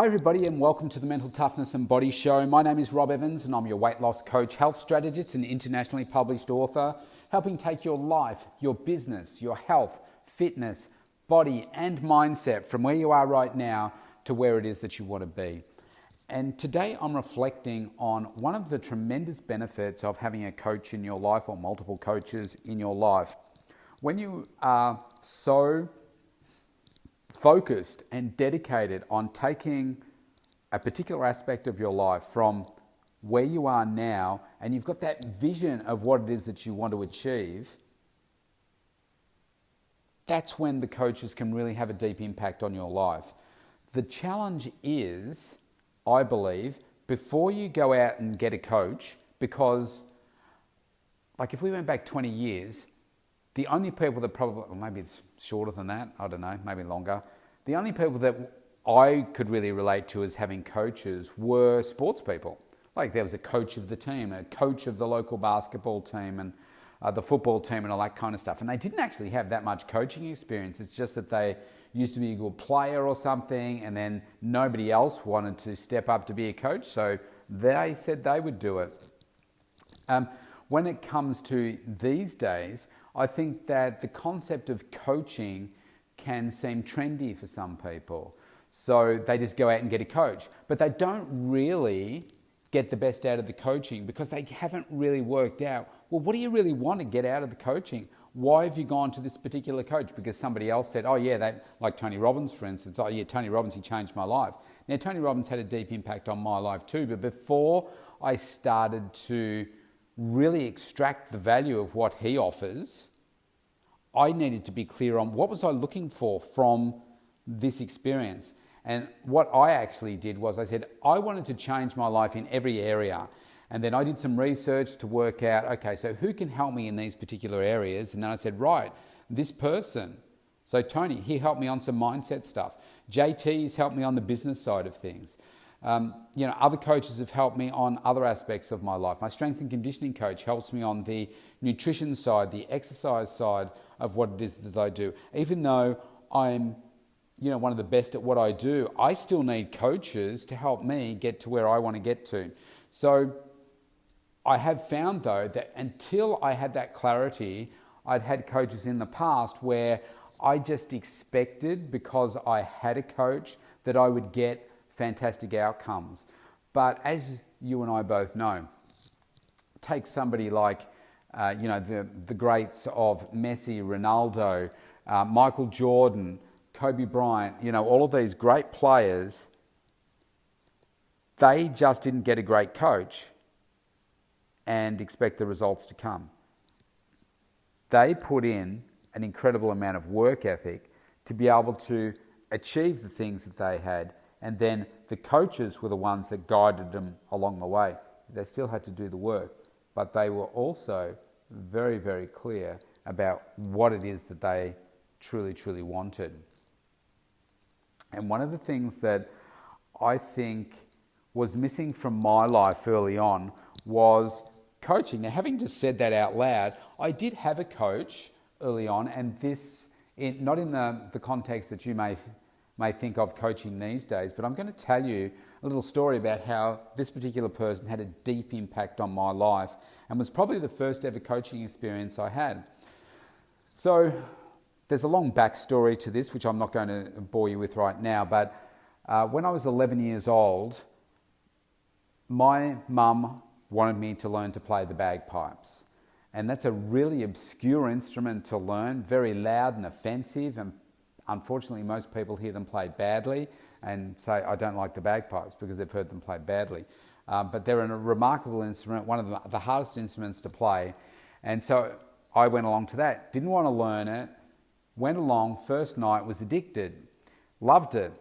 Hi everybody and welcome to the Mental Toughness and Body Show. My name is Rob Evans and I'm your weight loss coach, health strategist and internationally published author, helping take your life, your business, your health, fitness, body and mindset from where you are right now to where it is that you want to be. And today I'm reflecting on one of the tremendous benefits of having a coach in your life or multiple coaches in your life. When you are so focused and dedicated on taking a particular aspect of your life from where you are now and you've got that vision of what it is that you want to achieve, that's when the coaches can really have a deep impact on your life. The challenge is, I believe, before you go out and get a coach, because like if we went back 20 years, the only people that probably, or maybe it's shorter than that, I don't know, maybe longer. The only people that I could really relate to as having coaches were sports people. Like there was a coach of the team, a coach of the local basketball team and the football team and all that kind of stuff. And they didn't actually have that much coaching experience. It's just that they used to be a good player or something and then nobody else wanted to step up to be a coach. So they said they would do it. When it comes to these days, I think that the concept of coaching can seem trendy for some people. So they just go out and get a coach, but they don't really get the best out of the coaching because they haven't really worked out, well, what do you really want to get out of the coaching? Why have you gone to this particular coach? Because somebody else said, oh yeah, like Tony Robbins, for instance. Oh yeah, Tony Robbins, he changed my life. Now, Tony Robbins had a deep impact on my life too, but before I started to really extract the value of what he offers, I needed to be clear on what was I looking for from this experience. And what I actually did was I said, I wanted to change my life in every area. And then I did some research to work out, okay, so who can help me in these particular areas? And then I said, right, this person. So Tony, he helped me on some mindset stuff. JT's helped me on the business side of things. Other coaches have helped me on other aspects of my life. My strength and conditioning coach helps me on the nutrition side, the exercise side of what it is that I do. Even though I'm, one of the best at what I do, I still need coaches to help me get to where I want to get to. So I have found though that until I had that clarity, I'd had coaches in the past where I just expected because I had a coach that I would get fantastic outcomes. But as you and I both know, take somebody like, the greats of Messi, Ronaldo, Michael Jordan, Kobe Bryant, all of these great players, they just didn't get a great coach and expect the results to come. They put in an incredible amount of work ethic to be able to achieve the things that they had. And then the coaches were the ones that guided them along the way. They still had to do the work, but they were also very, very clear about what it is that they truly, truly wanted. And one of the things that I think was missing from my life early on was coaching. Now, having just said that out loud, I did have a coach early on, and this, not in the context that you may think of coaching these days, but I'm going to tell you a little story about how this particular person had a deep impact on my life and was probably the first ever coaching experience I had. So there's a long backstory to this, which I'm not going to bore you with right now, but when I was 11 years old, my mum wanted me to learn to play the bagpipes. And that's a really obscure instrument to learn, very loud and offensive, and unfortunately, most people hear them played badly and say, I don't like the bagpipes because they've heard them played badly. But they're a remarkable instrument, one of the hardest instruments to play. And so I went along to that. Didn't want to learn it. Went along, first night, was addicted. Loved it.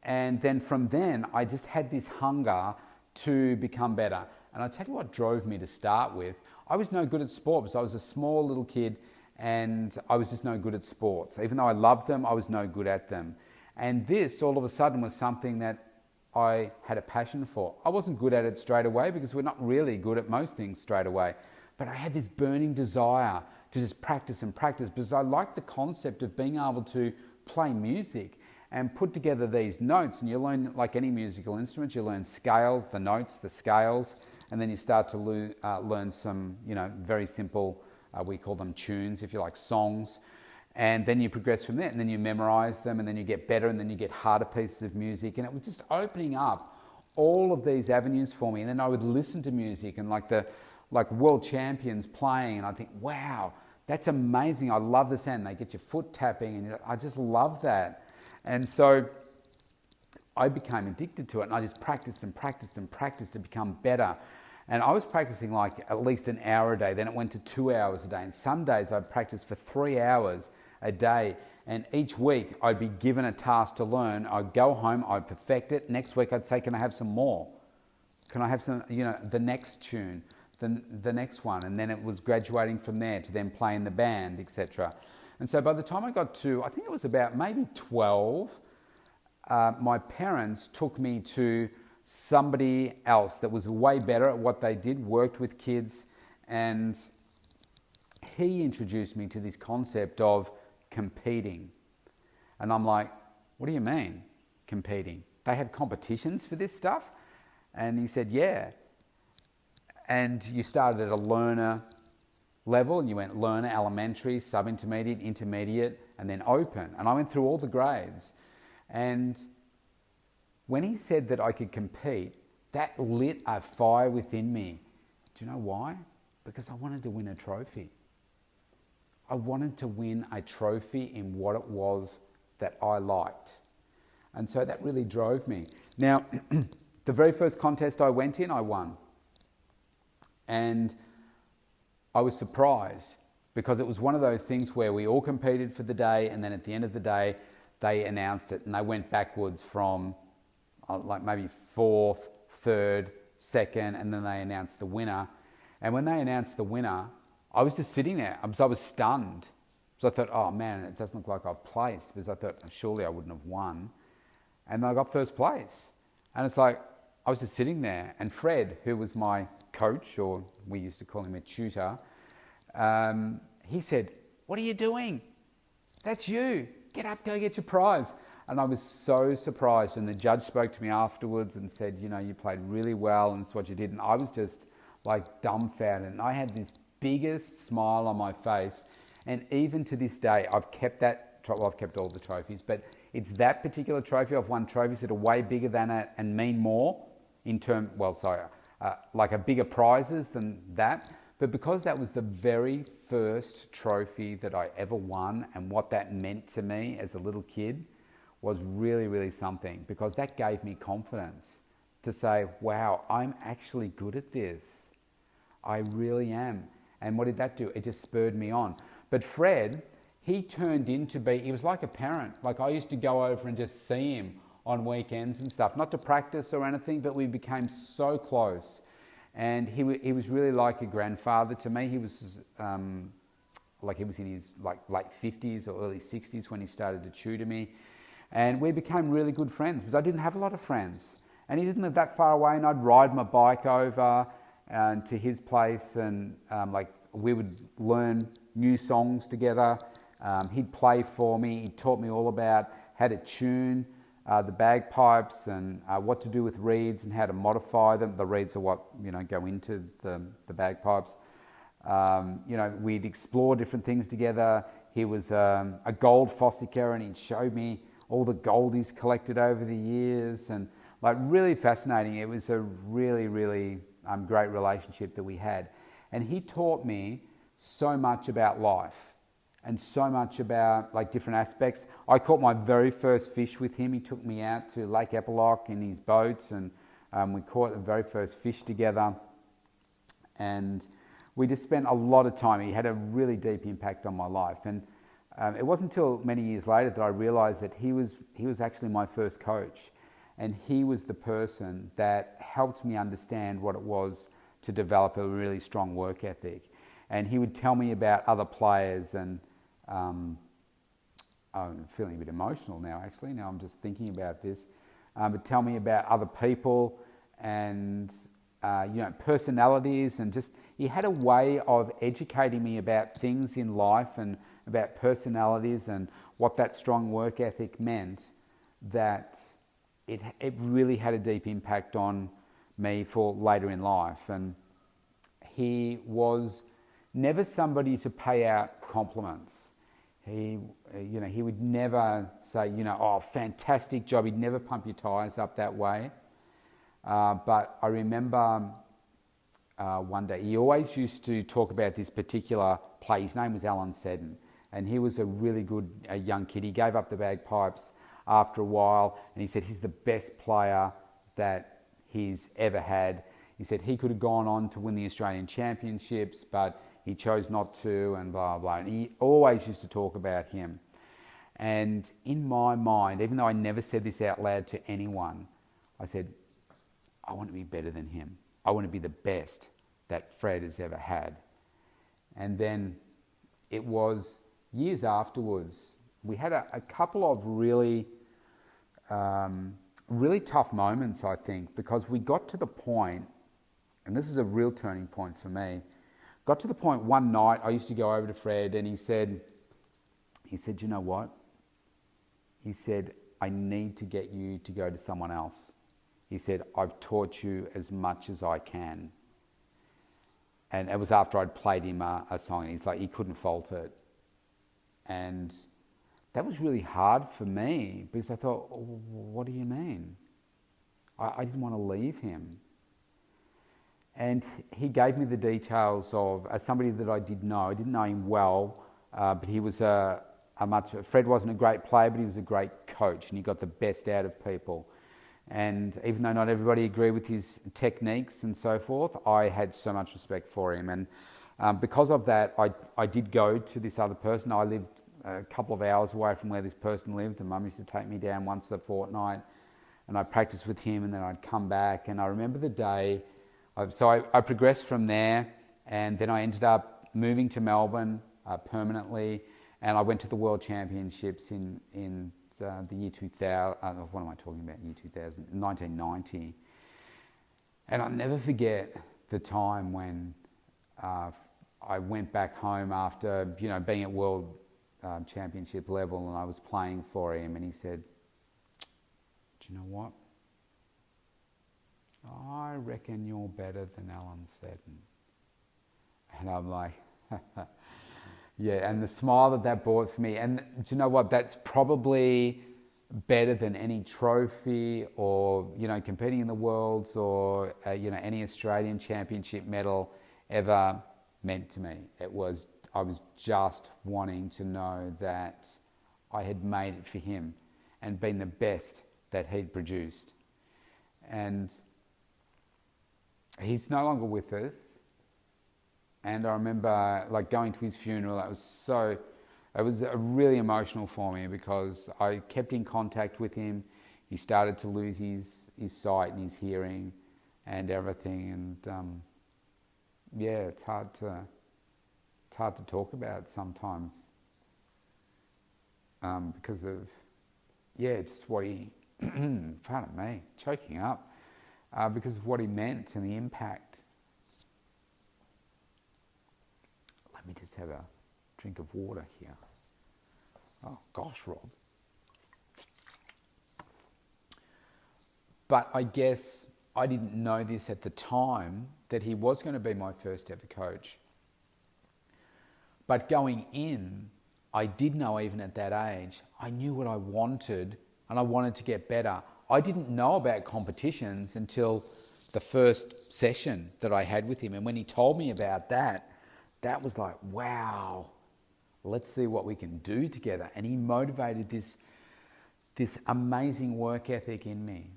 And then from then, I just had this hunger to become better. And I'll tell you what drove me to start with. I was no good at sport because I was a small little kid and I was just no good at sports. Even though I loved them, I was no good at them. And this, all of a sudden, was something that I had a passion for. I wasn't good at it straight away because we're not really good at most things straight away. But I had this burning desire to just practice and practice because I liked the concept of being able to play music and put together these notes. And you learn, like any musical instruments, you learn scales, the notes, the scales, and then you start to learn some, very simple, we call them tunes, if you like, songs. And then you progress from there, and then you memorize them, and then you get better, and then you get harder pieces of music. And it was just opening up all of these avenues for me. And then I would listen to music and like world champions playing, and I think, wow, that's amazing. I love the sound. They get your foot tapping, and I just love that. And so I became addicted to it, and I just practiced and practiced and practiced to become better. And I was practicing like at least an hour a day. Then it went to 2 hours a day. And some days I'd practice for 3 hours a day. And each week I'd be given a task to learn. I'd go home, I'd perfect it. Next week I'd say, can I have some more? Can I have some, the next tune, the next one? And then it was graduating from there to then play in the band, etc. And so by the time I got to, I think it was about maybe 12, my parents took me to somebody else that was way better at what they did, worked with kids, and he introduced me to this concept of competing. And I'm like, what do you mean, competing? They have competitions for this stuff? And he said, yeah. And you started at a learner level, and you went learner, elementary, sub-intermediate, intermediate, and then open. And I went through all the grades. And when he said that I could compete, that lit a fire within me. Do you know why? Because I wanted to win a trophy. I wanted to win a trophy in what it was that I liked. And so that really drove me. Now, the very first contest I went in, I won. And I was surprised because it was one of those things where we all competed for the day, and then at the end of the day, they announced it, and they went backwards from like maybe fourth, third, second, and then they announced the winner. And when they announced the winner, I was just sitting there. I was stunned. So I thought, oh man, it doesn't look like I've placed, because I thought surely I wouldn't have won. And then I got first place. And it's like, I was just sitting there, and Fred, who was my coach, or we used to call him a tutor, he said, what are you doing? That's you. Get up, go get your prize. And I was so surprised. And the judge spoke to me afterwards and said, you played really well, and it's what you did. And I was just like dumbfounded. And I had this biggest smile on my face. And even to this day, I've kept I've kept all the trophies, but it's that particular trophy. I've won trophies that are way bigger than it and mean more like a bigger prizes than that. But because that was the very first trophy that I ever won, and what that meant to me as a little kid was really, really something, because that gave me confidence to say, wow, I'm actually good at this. I really am. And what did that do? It just spurred me on. But Fred, he turned into he was like a parent. Like, I used to go over and just see him on weekends and stuff, not to practice or anything, but we became so close. And he was really like a grandfather to me. He was he was in his late 50s or early 60s when he started to tutor me. And we became really good friends, because I didn't have a lot of friends. And he didn't live that far away, and I'd ride my bike over to his place, and we would learn new songs together. He'd play for me. He taught me all about how to tune the bagpipes, and what to do with reeds and how to modify them. The reeds are what go into the bagpipes. We'd explore different things together. He was a gold fossicker, and he'd show me all the gold he's collected over the years, and really fascinating. It was a really, really great relationship that we had. And he taught me so much about life, and so much about different aspects. I caught my very first fish with him. He took me out to Lake Epilock in his boats, and we caught the very first fish together. And we just spent a lot of time. He had a really deep impact on my life. And it wasn't until many years later that I realized that he was actually my first coach. And he was the person that helped me understand what it was to develop a really strong work ethic. And he would tell me about other players, and I'm feeling a bit emotional now, actually. Now I'm just thinking about this. But tell me about other people, and personalities, and just he had a way of educating me about things in life, and about personalities, and what that strong work ethic meant. that it really had a deep impact on me for later in life. And he was never somebody to pay out compliments. He would never say, oh, fantastic job. He'd never pump your tyres up that way. But I remember one day, he always used to talk about this particular play. His name was Alan Seddon, and he was a really good young kid. He gave up the bagpipes after a while, and he said he's the best player that he's ever had. He said he could have gone on to win the Australian Championships, but he chose not to, and blah, blah. And he always used to talk about him. And in my mind, even though I never said this out loud to anyone, I said, I want to be better than him. I want to be the best that Fred has ever had. And then it was years afterwards, we had a couple of really tough moments, I think, because we got to the point, and this is a real turning point for me, got to the point one night I used to go over to Fred and he said, you know what? He said, I need to get you to go to someone else. He said, I've taught you as much as I can. And it was after I'd played him a song, and he's like, he couldn't fault it. And that was really hard for me, because I thought, what do you mean? I didn't want to leave him. And he gave me the details of somebody that I did know. I didn't know him well, but he was Fred wasn't a great player, but he was a great coach, and he got the best out of people. And even though not everybody agreed with his techniques and so forth, I had so much respect for him. And because of that, I did go to this other person. I lived a couple of hours away from where this person lived, and Mum used to take me down once a fortnight, and I'd practice with him, and then I'd come back. And I remember the day, I progressed from there, and then I ended up moving to Melbourne permanently, and I went to the World Championships in the year 2000, what am I talking about, year 2000, 1990. And I'll never forget the time when I went back home after, being at World Championship level, and I was playing for him, and he said, do you know what? I reckon you're better than Alan Seddon. And I'm like, yeah, and the smile that brought for me, and do you know what? That's probably better than any trophy or, competing in the Worlds or, any Australian Championship medal ever meant to me. I was just wanting to know that I had made it for him and been the best that he'd produced. And he's no longer with us. And I remember going to his funeral. It was really emotional for me, because I kept in contact with him. He started to lose his sight and his hearing and everything. And it's hard to talk about sometimes, because of just what he pardon me, choking up, because of what he meant and the impact. Let me just have a drink of water here. Oh gosh, Rob. But I guess I didn't know this at the time, that he was going to be my first ever coach. But going in, I did know, even at that age, I knew what I wanted, and I wanted to get better. I didn't know about competitions until the first session that I had with him. And when he told me about that, that was like, wow, let's see what we can do together. And he motivated this amazing work ethic in me.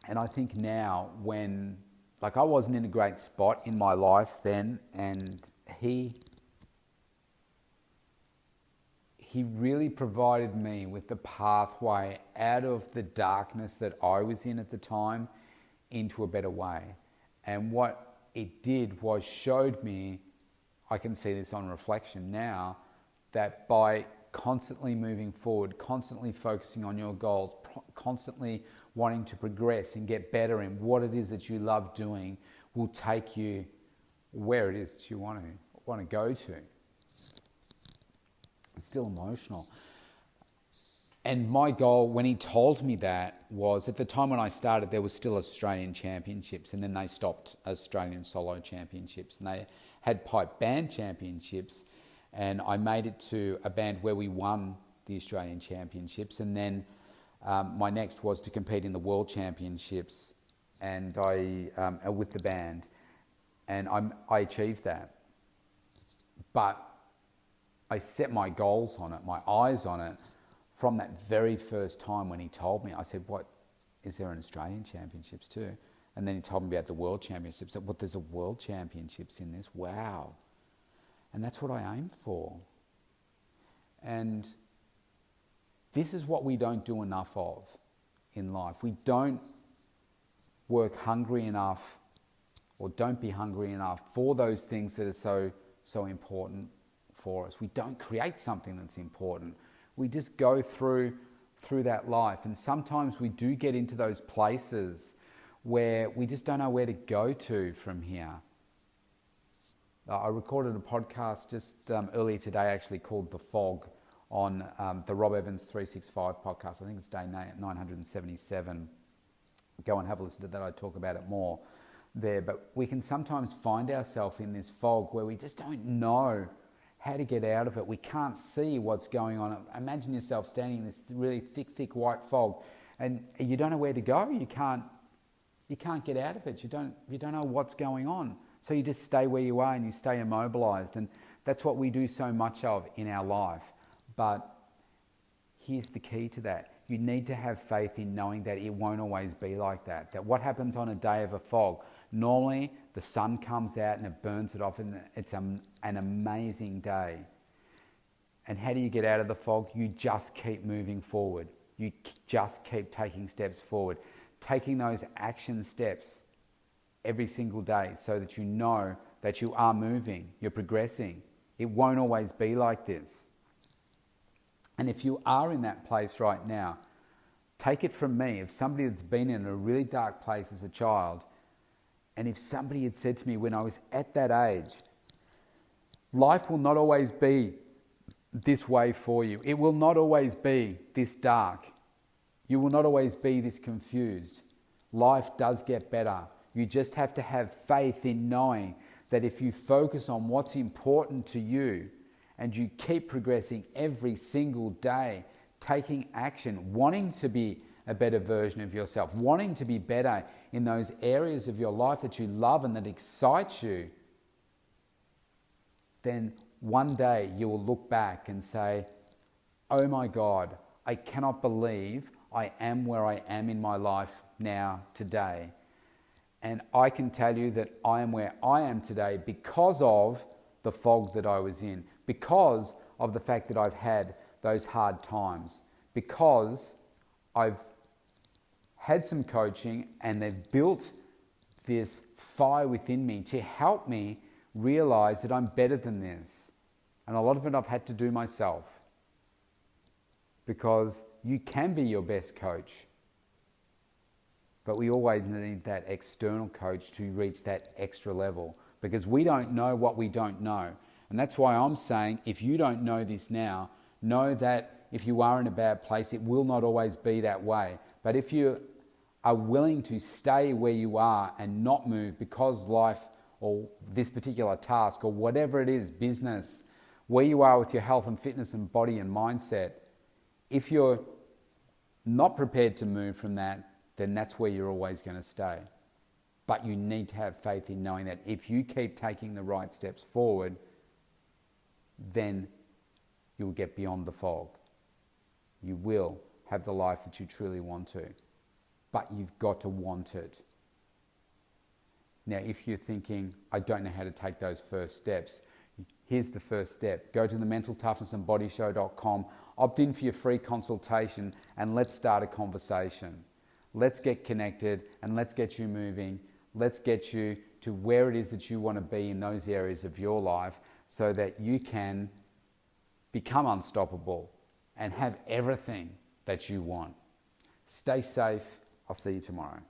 And I think now, when, I wasn't in a great spot in my life then, and he really provided me with the pathway out of the darkness that I was in at the time into a better way. And what it did was showed me, I can see this on reflection now, that by constantly moving forward, constantly focusing on your goals, constantly wanting to progress and get better in what it is that you love doing, will take you where it is that you want to go to. It's still emotional. And my goal when he told me that was, at the time when I started, there was still Australian championships, and then they stopped Australian solo championships, and they had pipe band championships, and I made it to a band where we won the Australian championships, and then my next was to compete in the world championships, and I with the band, and I achieved that. But I set my goals on it, my eyes on it, from that very first time when he told me. I said, "What, is there an Australian championships too?" And then he told me about the world championships. What, there's a world championships in this? Wow. And that's what I aim for. And this is what we don't do enough of in life. We don't work hungry enough, or don't be hungry enough for those things that are so important for us. We don't create something that's important. We just go through that life. And sometimes we do get into those places where we just don't know where to go to from here. I recorded a podcast just earlier today, actually, called The Fog, on the Rob Evans 365 podcast. I think it's day 977. Go and have a listen to that. I talk about it more there. But we can sometimes find ourselves in this fog where we just don't know how to get out of it. We can't see what's going on. Imagine yourself standing in this really thick white fog, and you don't know where to go. You can't get out of it. You don't know what's going on. So you just stay where you are and you stay immobilized. And that's what we do so much of in our life. But here's the key to that. You need to have faith in knowing that it won't always be like that. That what happens on a day of a fog, normally the sun comes out and it burns it off, and it's an amazing day. And how do you get out of the fog? You just keep moving forward. You just keep taking steps forward. Taking those action steps every single day so that you know that you are moving, you're progressing. It won't always be like this. And if you are in that place right now, take it from me, if somebody that's been in a really dark place as a child, and if somebody had said to me when I was at that age, life will not always be this way for you. It will not always be this dark. You will not always be this confused. Life does get better. You just have to have faith in knowing that if you focus on what's important to you and you keep progressing every single day, taking action, wanting to be a better version of yourself, wanting to be better in those areas of your life that you love and that excite you, then one day you will look back and say, "Oh my God, I cannot believe I am where I am in my life now today. And I can tell you that I am where I am today because of the fog that I was in, because of the fact that I've had those hard times, because I've had some coaching and they've built this fire within me to help me realize that I'm better than this." And a lot of it I've had to do myself, because you can be your best coach, but we always need that external coach to reach that extra level, because we don't know what we don't know. And that's why I'm saying, if you don't know this now, know that if you are in a bad place, it will not always be that way. But if you are willing to stay where you are and not move because life or this particular task or whatever it is, business, where you are with your health and fitness and body and mindset, if you're not prepared to move from that, then that's where you're always going to stay. But you need to have faith in knowing that if you keep taking the right steps forward, then you'll get beyond the fog. You will have the life that you truly want to, but you've got to want it. Now, if you're thinking, "I don't know how to take those first steps," here's the first step. Go to thementaltoughnessandbodyshow.com, opt in for your free consultation, and let's start a conversation. Let's get connected and let's get you moving. Let's get you to where it is that you want to be in those areas of your life so that you can become unstoppable and have everything that you want. Stay safe. I'll see you tomorrow.